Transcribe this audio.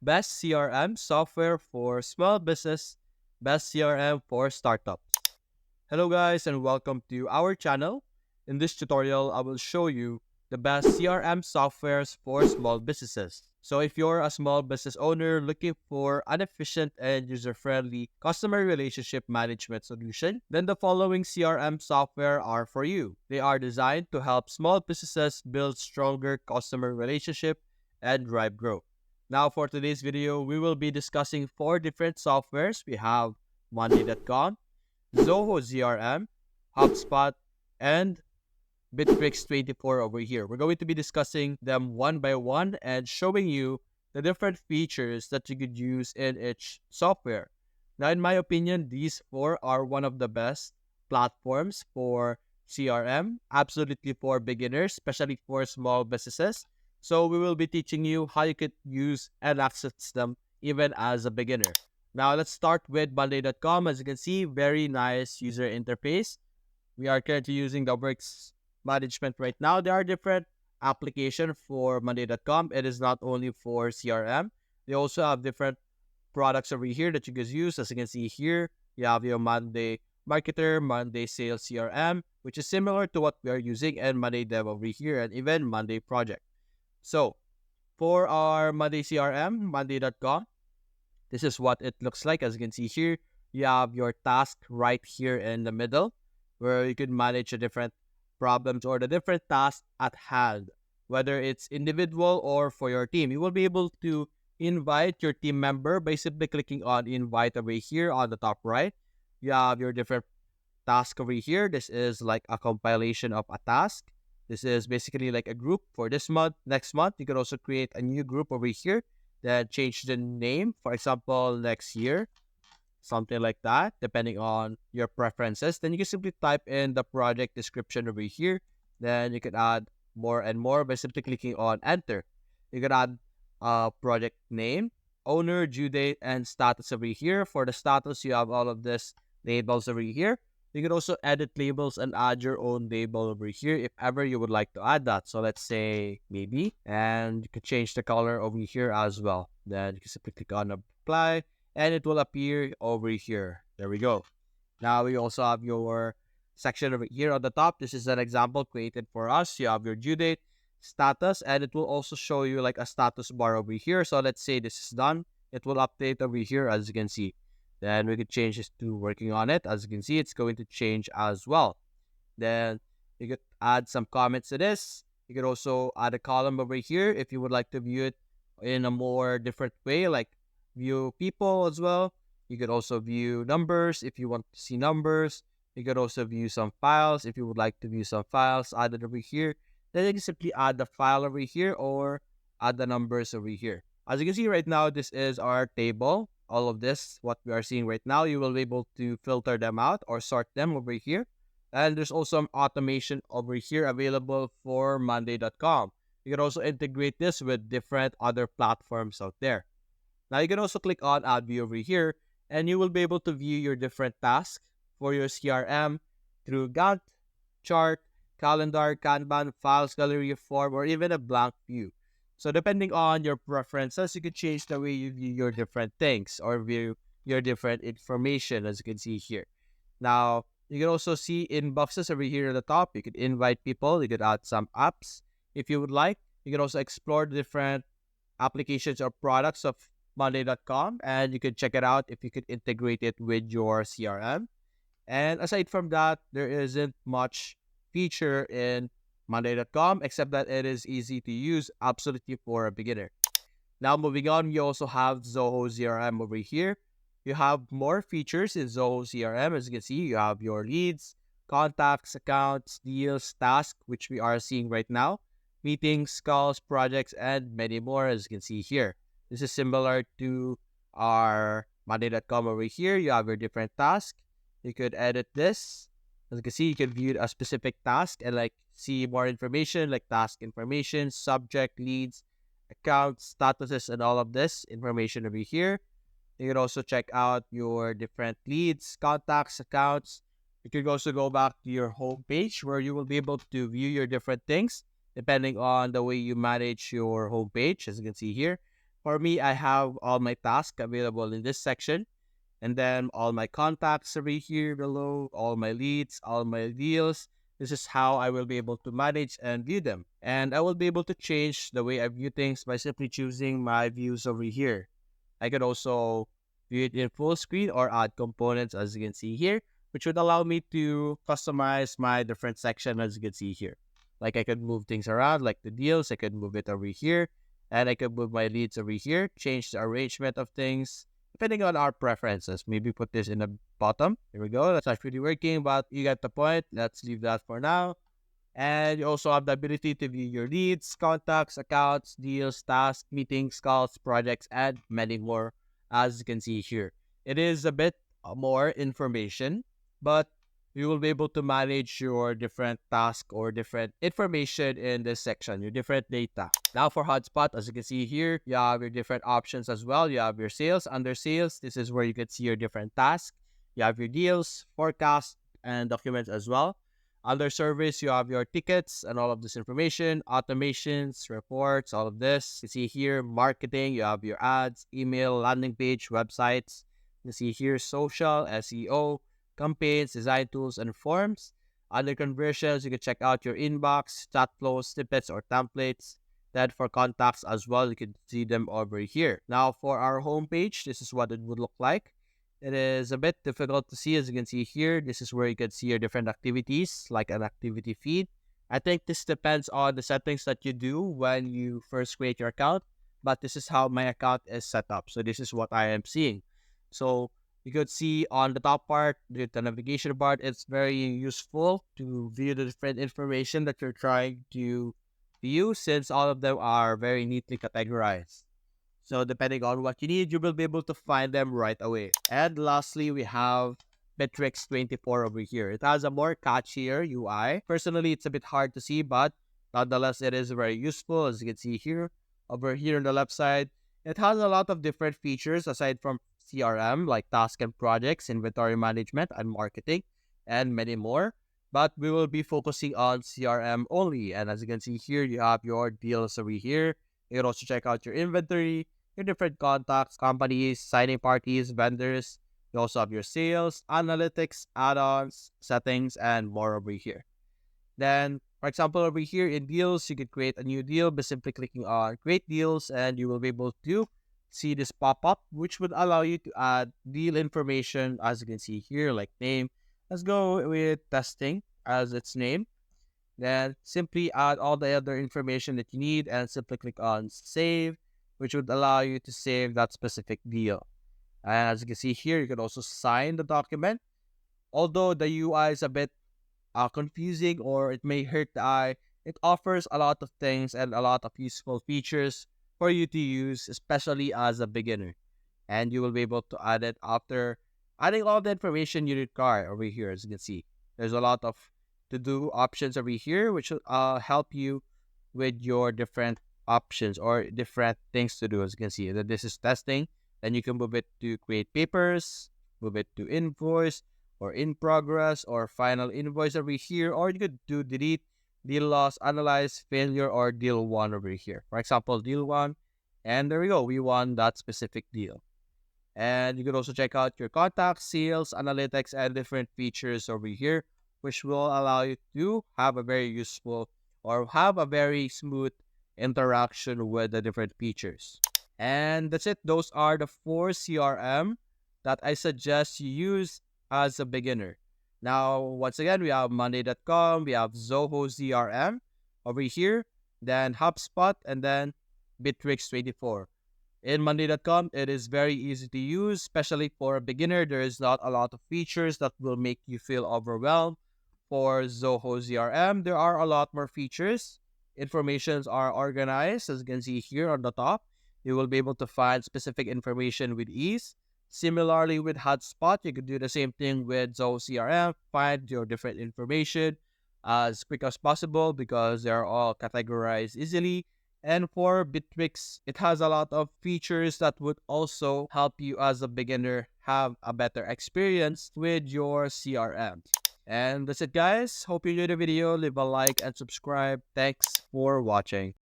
Best CRM software for small business, best CRM for startups. Hello guys and welcome to our channel. In this tutorial, I will show you the best CRM softwares for small businesses. So if you're a small business owner looking for an efficient and user-friendly customer relationship management solution, then the following CRM software are for you. They are designed to help small businesses build stronger customer relationship and drive growth. Now for today's video, we will be discussing four different softwares. We have Monday.com, Zoho ZRM, HubSpot, and Bitrix24 over here. We're going to be discussing them one by one and showing you the different features that you could use in each software. Now, in my opinion, these four are one of the best platforms for CRM, absolutely for beginners, especially for small businesses. So we will be teaching you how you could use and access them even as a beginner. Now, let's start with Monday.com. As you can see, very nice user interface. We are currently using the works management right now. There are different applications for Monday.com. It is not only for CRM. They also have different products over here that you guys use. As you can see here, you have your Monday Marketer, Monday Sales CRM, which is similar to what we are using, and Monday Dev over here, and even Monday Project. So, for our Monday CRM, Monday.com, this is what it looks like. As you can see here, you have your task right here in the middle where you can manage the different problems or the different tasks at hand, whether it's individual or for your team. You will be able to invite your team member by simply clicking on invite over here on the top right. You have your different task over here. This is like a compilation of a task. This is basically like a group for this month. Next month, you can also create a new group over here, then change the name. For example, next year, something like that, depending on your preferences. Then you can simply type in the project description over here. Then you can add more and more by simply clicking on enter. You can add project name, owner, due date, and status over here. For the status, you have all of this labels over here. You can also edit labels and add your own label over here if ever you would like to add that. So let's say maybe, and you can change the color over here as well. Then you can simply click on apply and it will appear over here. There we go. Now we also have your section over here on the top. This is an example created for us. You have your due date, status, and it will also show you like a status bar over here. So let's say this is done. It will update over here as you can see. Then we could change this to working on it. As you can see, it's going to change as well. Then you could add some comments to this. You could also add a column over here if you would like to view it in a more different way, like view people as well. You could also view numbers if you want to see numbers. You could also view some files if you would like to view some files added over here. Then you can simply add the file over here or add the numbers over here. As you can see right now, this is our table. All of this, what we are seeing right now, you will be able to filter them out or sort them over here. And there's also some automation over here available for Monday.com. You can also integrate this with different other platforms out there. Now you can also click on add view over here and you will be able to view your different tasks for your CRM through Gantt, chart, calendar, Kanban, files, gallery, form, or even a blank view. So depending on your preferences, you can change the way you view your different things or view your different information as you can see here. Now, you can also see inboxes over here at the top. You could invite people. You could add some apps if you would like. You can also explore the different applications or products of Monday.com and you can check it out if you could integrate it with your CRM. And aside from that, there isn't much feature in Monday.com except that it is easy to use, absolutely for a beginner. Now moving on, you also have Zoho CRM over here. You have more features in Zoho CRM. As you can see, you have your leads, contacts, accounts, deals, tasks, which we are seeing right now, meetings, calls, projects, and many more as you can see here. This is similar to our Monday.com over here. You have your different tasks. You could edit this. As you can see, you can view a specific task and like see more information like task information, subject, leads, accounts, statuses, and all of this information over here. You can also check out your different leads, contacts, accounts. You can also go back to your home page where you will be able to view your different things depending on the way you manage your home page, as you can see here. For me, I have all my tasks available in this section, and then all my contacts over here below, all my leads, all my deals. This is how I will be able to manage and view them. And I will be able to change the way I view things by simply choosing my views over here. I could also view it in full screen or add components, as you can see here, which would allow me to customize my different section, as you can see here. Like I could move things around, like the deals, I could move it over here, and I could move my leads over here, change the arrangement of things, depending on our preferences. Maybe put this in the bottom. Here we go. That's not really working, but you get the point. Let's leave that for now. And you also have the ability to view your leads, contacts, accounts, deals, tasks, meetings, calls, projects, and many more, as you can see here. It is a bit more information, but you will be able to manage your different tasks or different information in this section, your different data. Now for Hotspot, as you can see here, you have your different options as well. You have your sales. Under sales, this is where you can see your different tasks. You have your deals, forecast, and documents as well. Under service, you have your tickets and all of this information, automations, reports, all of this. You see here, marketing, you have your ads, email, landing page, websites. You see here, social, SEO, campaigns, design tools, and forms. Under conversions, you can check out your inbox, chat flows, snippets, or templates. Then for contacts as well, you can see them over here. Now for our homepage, this is what it would look like. It is a bit difficult to see, as you can see here. This is where you can see your different activities, like an activity feed. I think this depends on the settings that you do when you first create your account, but this is how my account is set up. So this is what I am seeing. So you could see on the top part, the navigation part, it's very useful to view the different information that you're trying to view, since all of them are very neatly categorized. So depending on what you need, you will be able to find them right away. And lastly, we have Bitrix 24 over here. It has a more catchier UI. Personally, it's a bit hard to see, but nonetheless, it is very useful. As you can see here, over here on the left side, it has a lot of different features aside from CRM, like task and projects, inventory management, and marketing, and many more. But we will be focusing on CRM only. And as you can see here, you have your deals over here. You can also check out your inventory, your different contacts, companies, signing parties, vendors. You also have your sales, analytics, add-ons, settings, and more over here. Then, for example, over here in deals, you can create a new deal by simply clicking on create deals, and you will be able to see this pop up, which would allow you to add deal information, as you can see here, like name. Let's go with testing as its name. Then simply add all the other information that you need and simply click on save, which would allow you to save that specific deal. And as you can see here, you can also sign the document. Although the UI is a bit confusing or it may hurt the eye, it offers a lot of things and a lot of useful features for you to use, especially as a beginner. And you will be able to add it after adding all the information you require over here. As you can see, there's a lot of to do options over here, which will help you with your different options or different things to do. As you can see, that this is testing. Then you can move it to create papers, move it to invoice or in progress or final invoice over here, or you could do delete, deal loss, analyze, failure, or deal one over here. For example, deal one, and there we go. We won that specific deal. And you can also check out your contacts, sales, analytics, and different features over here, which will allow you to have a very useful or have a very smooth interaction with the different features. And that's it. Those are the 4 CRM that I suggest you use as a beginner. Now, once again, we have Monday.com, we have Zoho CRM over here, then HubSpot, and then Bitrix 24. In Monday.com, it is very easy to use, especially for a beginner. There is not a lot of features that will make you feel overwhelmed. For Zoho CRM, there are a lot more features. Informations are organized, as you can see here on the top. You will be able to find specific information with ease. Similarly, with HubSpot, you can do the same thing with Zoho CRM. Find your different information as quick as possible because they are all categorized easily. And for Bitrix, it has a lot of features that would also help you as a beginner have a better experience with your CRM. And that's it, guys. Hope you enjoyed the video. Leave a like and subscribe. Thanks for watching.